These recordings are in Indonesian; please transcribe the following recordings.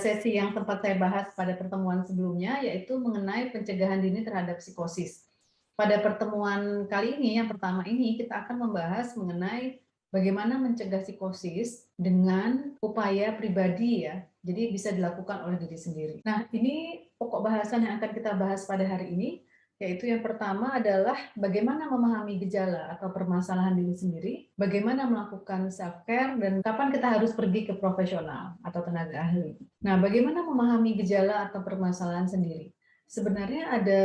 sesi yang sempat saya bahas pada pertemuan sebelumnya, yaitu mengenai pencegahan dini terhadap psikosis. Pada pertemuan kali ini, yang pertama ini, kita akan membahas mengenai bagaimana mencegah psikosis dengan upaya pribadi ya. Jadi bisa dilakukan oleh diri sendiri. Nah, ini pokok bahasan yang akan kita bahas pada hari ini, yaitu yang pertama adalah bagaimana memahami gejala atau permasalahan diri sendiri, bagaimana melakukan self-care, dan kapan kita harus pergi ke profesional atau tenaga ahli. Nah, bagaimana memahami gejala atau permasalahan sendiri? Sebenarnya ada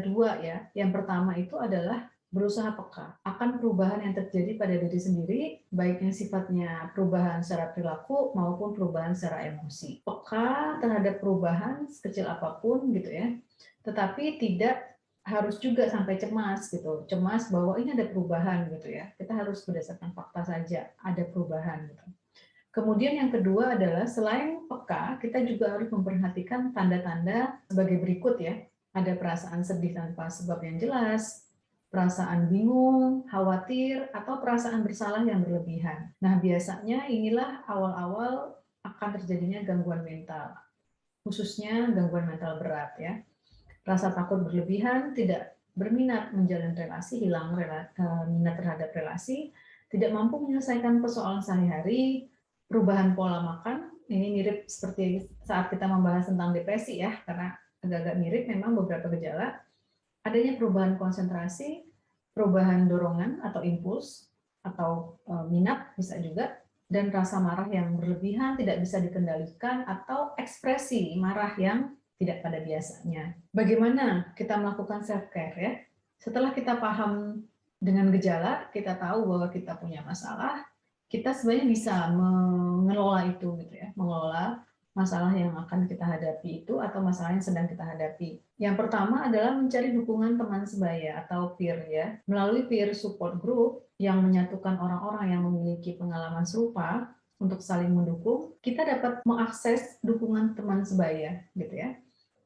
dua ya. Yang pertama itu adalah berusaha peka akan perubahan yang terjadi pada diri sendiri, baik yang sifatnya perubahan secara perilaku maupun perubahan secara emosi. Peka terhadap perubahan sekecil apapun gitu ya, tetapi tidak harus juga sampai cemas gitu, cemas bahwa ini ada perubahan gitu ya. Kita harus berdasarkan fakta saja ada perubahan gitu. Kemudian yang kedua adalah selain peka, kita juga harus memperhatikan tanda-tanda sebagai berikut ya. Ada perasaan sedih tanpa sebab yang jelas, perasaan bingung, khawatir, atau perasaan bersalah yang berlebihan. Nah, biasanya inilah awal-awal akan terjadinya gangguan mental, khususnya gangguan mental berat ya. Rasa takut berlebihan, tidak berminat menjalin relasi, hilang minat terhadap relasi, tidak mampu menyelesaikan persoalan sehari-hari, perubahan pola makan, ini mirip seperti saat kita membahas tentang depresi ya, karena agak-agak mirip memang beberapa gejala, adanya perubahan konsentrasi, perubahan dorongan atau impuls, atau minat bisa juga, dan rasa marah yang berlebihan, tidak bisa dikendalikan, atau ekspresi marah yang tidak pada biasanya. Bagaimana kita melakukan self-care ya? Setelah kita paham dengan gejala, kita tahu bahwa kita punya masalah, kita sebenarnya bisa mengelola itu gitu ya, mengelola masalah yang akan kita hadapi itu atau masalah yang sedang kita hadapi. Yang pertama adalah mencari dukungan teman sebaya atau peer ya. Melalui peer support group yang menyatukan orang-orang yang memiliki pengalaman serupa untuk saling mendukung, kita dapat mengakses dukungan teman sebaya gitu ya.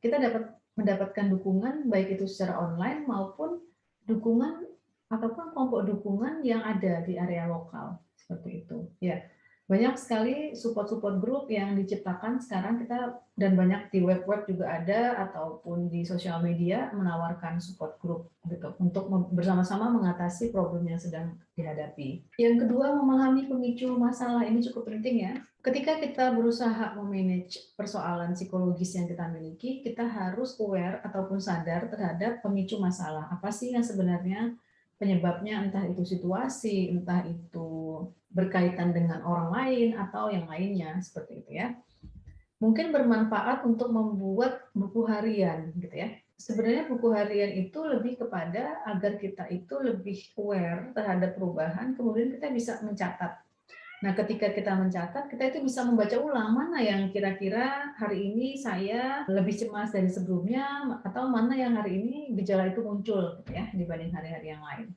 Kita dapat mendapatkan dukungan baik itu secara online maupun dukungan ataupun kelompok dukungan yang ada di area lokal seperti itu ya. Banyak sekali support group yang diciptakan sekarang kita, dan banyak di web-web juga ada ataupun di sosial media menawarkan support group gitu untuk bersama-sama mengatasi problem yang sedang dihadapi. Yang kedua, memahami pemicu masalah, ini cukup penting ya. Ketika kita berusaha memanage persoalan psikologis yang kita miliki, kita harus aware ataupun sadar terhadap pemicu masalah. Apa sih yang sebenarnya penyebabnya, entah itu situasi, entah itu berkaitan dengan orang lain atau yang lainnya seperti itu ya. Mungkin bermanfaat untuk membuat buku harian gitu ya. Sebenarnya buku harian itu lebih kepada agar kita itu lebih aware terhadap perubahan, kemudian kita bisa mencatat. Nah, ketika kita mencatat, kita itu bisa membaca ulang mana yang kira-kira hari ini saya lebih cemas dari sebelumnya, atau mana yang hari ini gejala itu muncul ya dibanding hari-hari yang lain.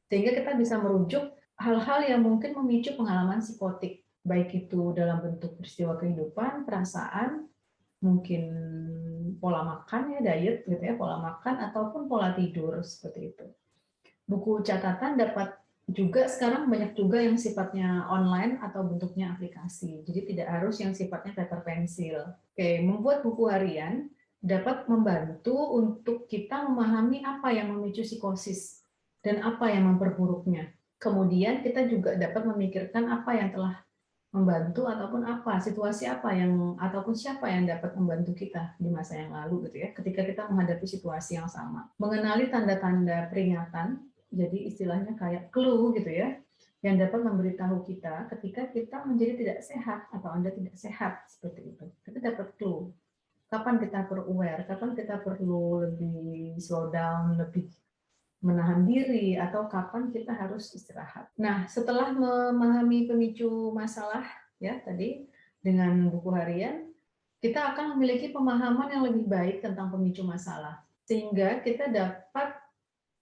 Sehingga kita bisa merujuk hal-hal yang mungkin memicu pengalaman psikotik, baik itu dalam bentuk peristiwa kehidupan, perasaan, mungkin pola makan ya, diet gitu ya, pola makan ataupun pola tidur seperti itu. Buku catatan dapat juga sekarang banyak juga yang sifatnya online atau bentuknya aplikasi. Jadi tidak harus yang sifatnya paper pensil. Oke, membuat buku harian dapat membantu untuk kita memahami apa yang memicu psikosis dan apa yang memperburuknya. Kemudian kita juga dapat memikirkan apa yang telah membantu ataupun apa situasi apa yang ataupun siapa yang dapat membantu kita di masa yang lalu gitu ya, ketika kita menghadapi situasi yang sama. Mengenali tanda-tanda peringatan, jadi istilahnya kayak clue gitu ya, yang dapat memberitahu kita ketika kita menjadi tidak sehat atau Anda tidak sehat seperti itu. Kita dapat clue. Kapan kita perlu aware, kapan kita perlu lebih slow down, lebih menahan diri, atau kapan kita harus istirahat. Nah, setelah memahami pemicu masalah ya tadi dengan buku harian, kita akan memiliki pemahaman yang lebih baik tentang pemicu masalah, sehingga kita dapat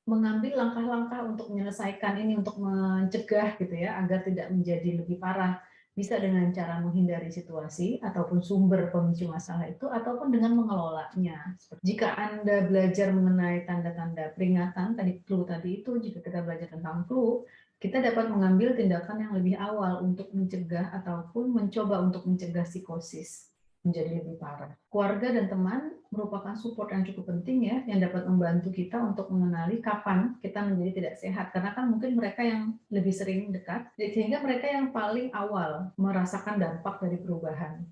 mengambil langkah-langkah untuk menyelesaikan ini, untuk mencegah gitu ya, agar tidak menjadi lebih parah. Bisa dengan cara menghindari situasi ataupun sumber pemicu masalah itu, ataupun dengan mengelolanya. Jika Anda belajar mengenai tanda-tanda peringatan, tadi clue tadi itu, jika kita belajar tentang clue, kita dapat mengambil tindakan yang lebih awal untuk mencegah ataupun mencoba untuk mencegah psikosis. menjadi lebih parah. Keluarga dan teman merupakan support yang cukup penting ya, yang dapat membantu kita untuk mengenali kapan kita menjadi tidak sehat. Karena kan mungkin mereka yang lebih sering dekat, sehingga mereka yang paling awal merasakan dampak dari perubahan,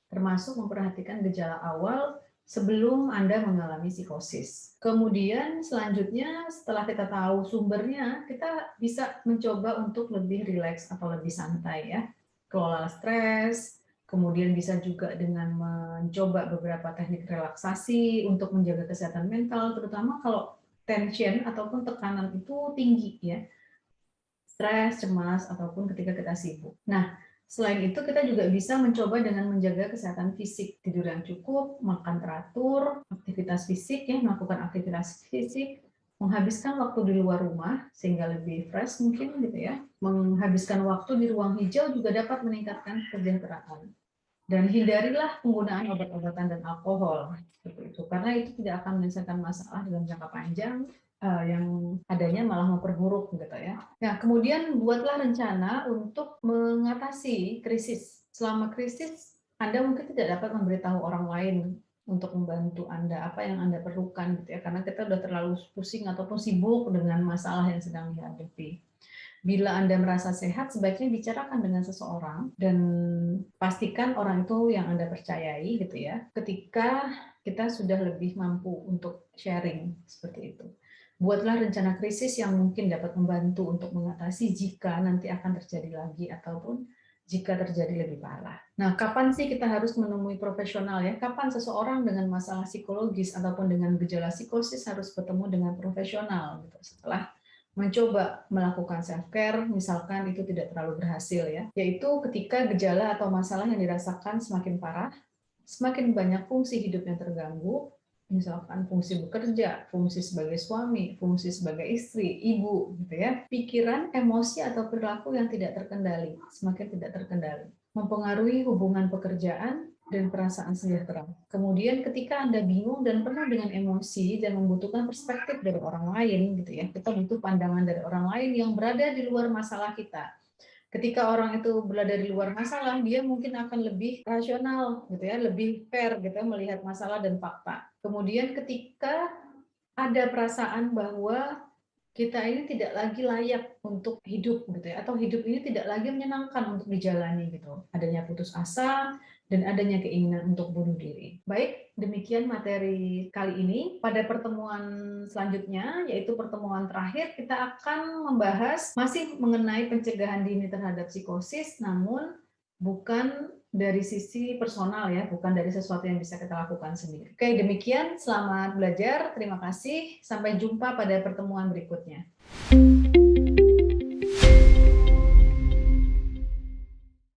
termasuk memperhatikan gejala awal sebelum Anda mengalami psikosis. Kemudian selanjutnya setelah kita tahu sumbernya, kita bisa mencoba untuk lebih rileks atau lebih santai ya. Kelola stres, kemudian bisa juga dengan mencoba beberapa teknik relaksasi untuk menjaga kesehatan mental, terutama kalau tension ataupun tekanan itu tinggi ya. Stres, cemas, ataupun ketika kita sibuk. Nah, selain itu kita juga bisa mencoba dengan menjaga kesehatan fisik, tidur yang cukup, makan teratur, aktivitas fisik ya, melakukan aktivitas fisik, menghabiskan waktu di luar rumah sehingga lebih fresh mungkin gitu ya. Menghabiskan waktu di ruang hijau juga dapat meningkatkan kesejahteraan. Dan hindarilah penggunaan obat-obatan dan alkohol seperti itu, karena itu tidak akan menyelesaikan masalah dalam jangka panjang, yang adanya malah memperburuk gitu ya. Nah, kemudian buatlah rencana untuk mengatasi krisis. Selama krisis, Anda mungkin tidak dapat memberitahu orang lain untuk membantu Anda apa yang Anda perlukan gitu ya, karena kita sudah terlalu pusing ataupun sibuk dengan masalah yang sedang dihadapi. Bila Anda merasa sehat, sebaiknya bicarakan dengan seseorang dan pastikan orang itu yang Anda percayai gitu ya. Ketika kita sudah lebih mampu untuk sharing seperti itu. Buatlah rencana krisis yang mungkin dapat membantu untuk mengatasi jika nanti akan terjadi lagi ataupun jika terjadi lebih parah. Nah, kapan sih kita harus menemui profesional ya? Kapan seseorang dengan masalah psikologis ataupun dengan gejala psikosis harus bertemu dengan profesional gitu setelah mencoba melakukan self-care, misalkan itu tidak terlalu berhasil ya, yaitu ketika gejala atau masalah yang dirasakan semakin parah, semakin banyak fungsi hidup yang terganggu, misalkan fungsi bekerja, fungsi sebagai suami, fungsi sebagai istri, ibu, gitu ya, pikiran, emosi, atau perilaku yang tidak terkendali, semakin tidak terkendali, mempengaruhi hubungan pekerjaan, dan perasaan sejahtera. Kemudian ketika Anda bingung dan penuh dengan emosi dan membutuhkan perspektif dari orang lain gitu ya, kita butuh pandangan dari orang lain yang berada di luar masalah kita. Ketika orang itu berada di luar masalah, dia mungkin akan lebih rasional gitu ya, lebih fair gitu ya, melihat masalah dan fakta. Kemudian ketika ada perasaan bahwa kita ini tidak lagi layak untuk hidup gitu ya, atau hidup ini tidak lagi menyenangkan untuk dijalani gitu. Adanya putus asa dan adanya keinginan untuk bunuh diri. Baik, demikian materi kali ini. Pada pertemuan selanjutnya, yaitu pertemuan terakhir, kita akan membahas masih mengenai pencegahan dini terhadap psikosis, namun bukan dari sisi personal ya, bukan dari sesuatu yang bisa kita lakukan sendiri. Oke, demikian. Selamat belajar. Terima kasih. Sampai jumpa pada pertemuan berikutnya.